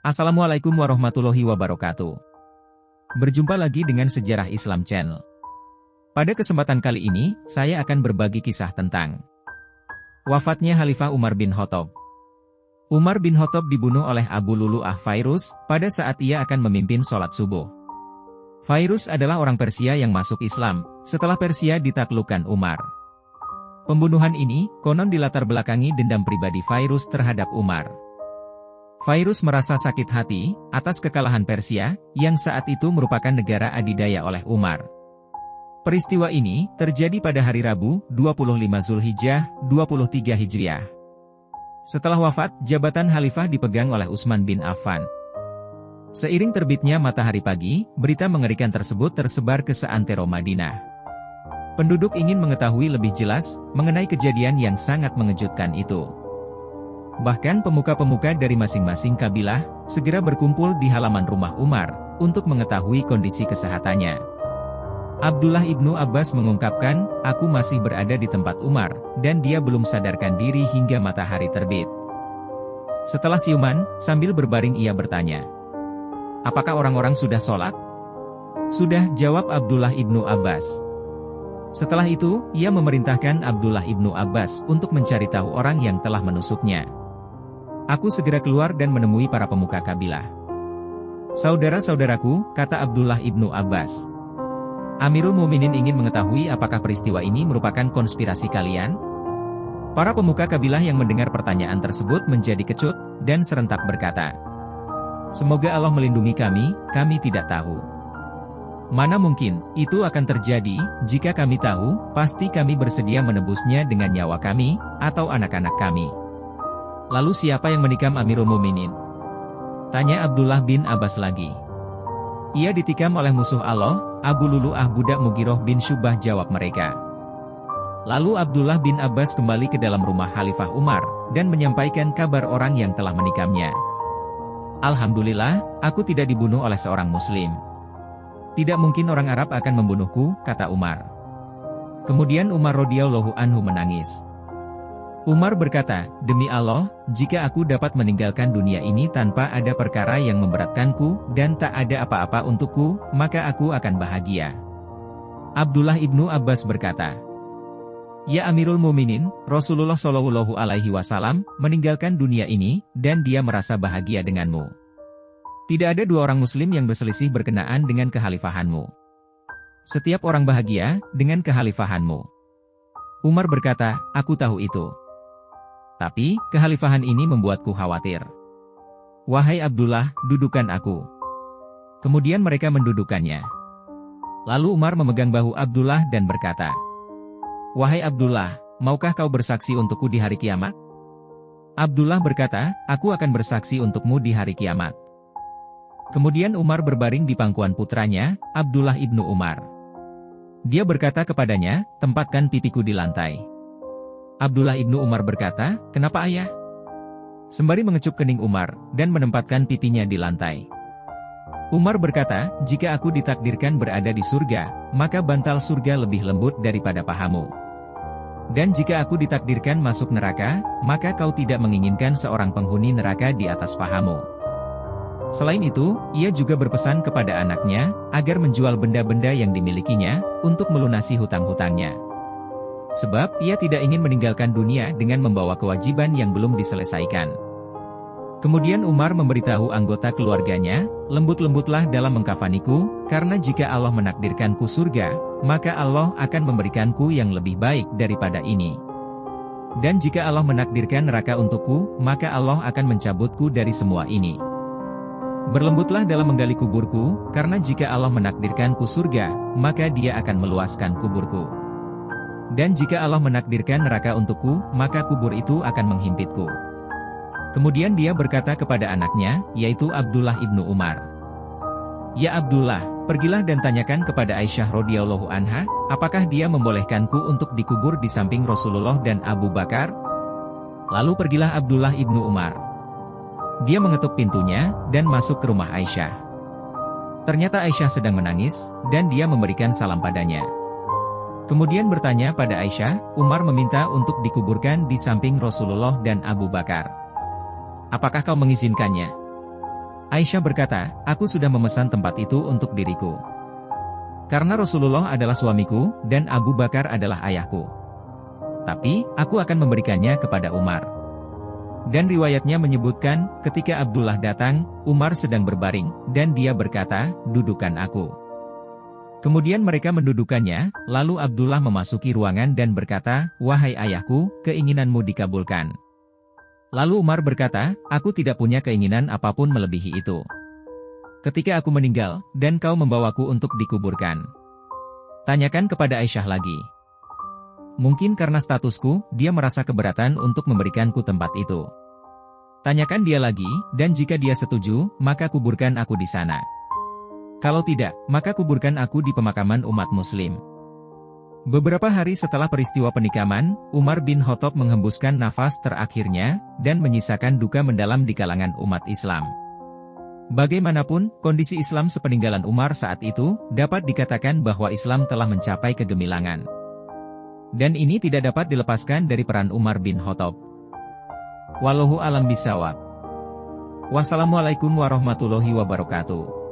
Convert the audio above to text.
Assalamualaikum warahmatullahi wabarakatuh. Berjumpa lagi dengan Sejarah Islam Channel. Pada kesempatan kali ini, saya akan berbagi kisah tentang wafatnya Khalifah Umar bin Khattab. Umar bin Khattab dibunuh oleh Abu Lu'lu'ah Fairuz pada saat ia akan memimpin sholat subuh. Fairuz adalah orang Persia yang masuk Islam setelah Persia ditaklukkan Umar. Pembunuhan ini konon dilatar belakangi dendam pribadi Fairuz terhadap Umar. Fairuz merasa sakit hati atas kekalahan Persia, yang saat itu merupakan negara adidaya oleh Umar. Peristiwa ini terjadi pada hari Rabu, 25 Zulhijjah, 23 Hijriah. Setelah wafat, jabatan Khalifah dipegang oleh Utsman bin Affan. Seiring terbitnya matahari pagi, berita mengerikan tersebut tersebar ke seantero Madinah. Penduduk ingin mengetahui lebih jelas mengenai kejadian yang sangat mengejutkan itu. Bahkan pemuka-pemuka dari masing-masing kabilah segera berkumpul di halaman rumah Umar untuk mengetahui kondisi kesehatannya. Abdullah ibnu Abbas mengungkapkan, "Aku masih berada di tempat Umar, dan dia belum sadarkan diri hingga matahari terbit." Setelah siuman, sambil berbaring ia bertanya, "Apakah orang-orang sudah sholat?" "Sudah," jawab Abdullah ibnu Abbas. Setelah itu, ia memerintahkan Abdullah ibnu Abbas untuk mencari tahu orang yang telah menusuknya. "Aku segera keluar dan menemui para pemuka kabilah." "Saudara-saudaraku," kata Abdullah ibnu Abbas, "Amirul Mukminin ingin mengetahui apakah peristiwa ini merupakan konspirasi kalian?" Para pemuka kabilah yang mendengar pertanyaan tersebut menjadi kecut, dan serentak berkata, "Semoga Allah melindungi kami tidak tahu." "Mana mungkin, itu akan terjadi, jika kami tahu, pasti kami bersedia menebusnya dengan nyawa kami, atau anak-anak kami." "Lalu siapa yang menikam Amirul Mukminin?" tanya Abdullah bin Abbas lagi. "Ia ditikam oleh musuh Allah, Abu Lu'lu'ah budak Mughirah bin Syu'bah," jawab mereka. Lalu Abdullah bin Abbas kembali ke dalam rumah Khalifah Umar, dan menyampaikan kabar orang yang telah menikamnya. "Alhamdulillah, aku tidak dibunuh oleh seorang Muslim." "Tidak mungkin orang Arab akan membunuhku," kata Umar. Kemudian Umar radhiyallahu anhu menangis. Umar berkata, "Demi Allah, jika aku dapat meninggalkan dunia ini tanpa ada perkara yang memberatkanku, dan tak ada apa-apa untukku, maka aku akan bahagia." Abdullah ibnu Abbas berkata, "Ya Amirul Mukminin, Rasulullah Shallallahu Alaihi Wasallam meninggalkan dunia ini, dan dia merasa bahagia denganmu. Tidak ada dua orang Muslim yang berselisih berkenaan dengan kekhalifahanmu. Setiap orang bahagia dengan kekhalifahanmu." Umar berkata, "Aku tahu itu. Tapi, kekhalifahan ini membuatku khawatir. Wahai Abdullah, dudukkan aku." Kemudian mereka mendudukkannya. Lalu Umar memegang bahu Abdullah dan berkata, "Wahai Abdullah, maukah kau bersaksi untukku di hari kiamat?" Abdullah berkata, "Aku akan bersaksi untukmu di hari kiamat." Kemudian Umar berbaring di pangkuan putranya, Abdullah ibnu Umar. Dia berkata kepadanya, "Tempatkan pipiku di lantai." Abdullah ibnu Umar berkata, "Kenapa ayah?" Sembari mengecup kening Umar, dan menempatkan pipinya di lantai. Umar berkata, "Jika aku ditakdirkan berada di surga, maka bantal surga lebih lembut daripada pahamu. Dan jika aku ditakdirkan masuk neraka, maka kau tidak menginginkan seorang penghuni neraka di atas pahamu." Selain itu, ia juga berpesan kepada anaknya, agar menjual benda-benda yang dimilikinya, untuk melunasi hutang-hutangnya. Sebab, ia tidak ingin meninggalkan dunia dengan membawa kewajiban yang belum diselesaikan. Kemudian Umar memberitahu anggota keluarganya, "Lembut-lembutlah dalam mengkafaniku, karena jika Allah menakdirkanku surga, maka Allah akan memberikanku yang lebih baik daripada ini. Dan jika Allah menakdirkan neraka untukku, maka Allah akan mencabutku dari semua ini. Berlembutlah dalam menggali kuburku, karena jika Allah menakdirkanku surga, maka Dia akan meluaskan kuburku. Dan jika Allah menakdirkan neraka untukku, maka kubur itu akan menghimpitku." Kemudian dia berkata kepada anaknya, yaitu Abdullah ibnu Umar, "Ya Abdullah, pergilah dan tanyakan kepada Aisyah radhiyallahu anha, apakah dia membolehkanku untuk dikubur di samping Rasulullah dan Abu Bakar?" Lalu pergilah Abdullah ibnu Umar. Dia mengetuk pintunya, dan masuk ke rumah Aisyah. Ternyata Aisyah sedang menangis, dan dia memberikan salam padanya. Kemudian bertanya pada Aisyah, "Umar meminta untuk dikuburkan di samping Rasulullah dan Abu Bakar. Apakah kau mengizinkannya?" Aisyah berkata, aku sudah memesan tempat itu untuk diriku. Karena Rasulullah adalah suamiku, dan Abu Bakar adalah ayahku. Tapi, aku akan memberikannya kepada Umar. Dan riwayatnya menyebutkan, ketika Abdullah datang, Umar sedang berbaring, dan dia berkata, dudukkan aku. Kemudian mereka mendudukannya, lalu Abdullah memasuki ruangan dan berkata, wahai ayahku, keinginanmu dikabulkan. Lalu Umar berkata, aku tidak punya keinginan apapun melebihi itu. Ketika aku meninggal, dan kau membawaku untuk dikuburkan. Tanyakan kepada Aisyah lagi. Mungkin karena statusku, dia merasa keberatan untuk memberikanku tempat itu. Tanyakan dia lagi, dan jika dia setuju, maka kuburkan aku di sana. Kalau tidak, maka kuburkan aku di pemakaman umat muslim. Beberapa hari setelah peristiwa penikaman, Umar bin Khattab menghembuskan nafas terakhirnya, dan menyisakan duka mendalam di kalangan umat Islam. Bagaimanapun, kondisi Islam sepeninggalan Umar saat itu, dapat dikatakan bahwa Islam telah mencapai kegemilangan. Dan ini tidak dapat dilepaskan dari peran Umar bin Khattab. Wallahu a'lam bishawab. Wassalamualaikum warahmatullahi wabarakatuh.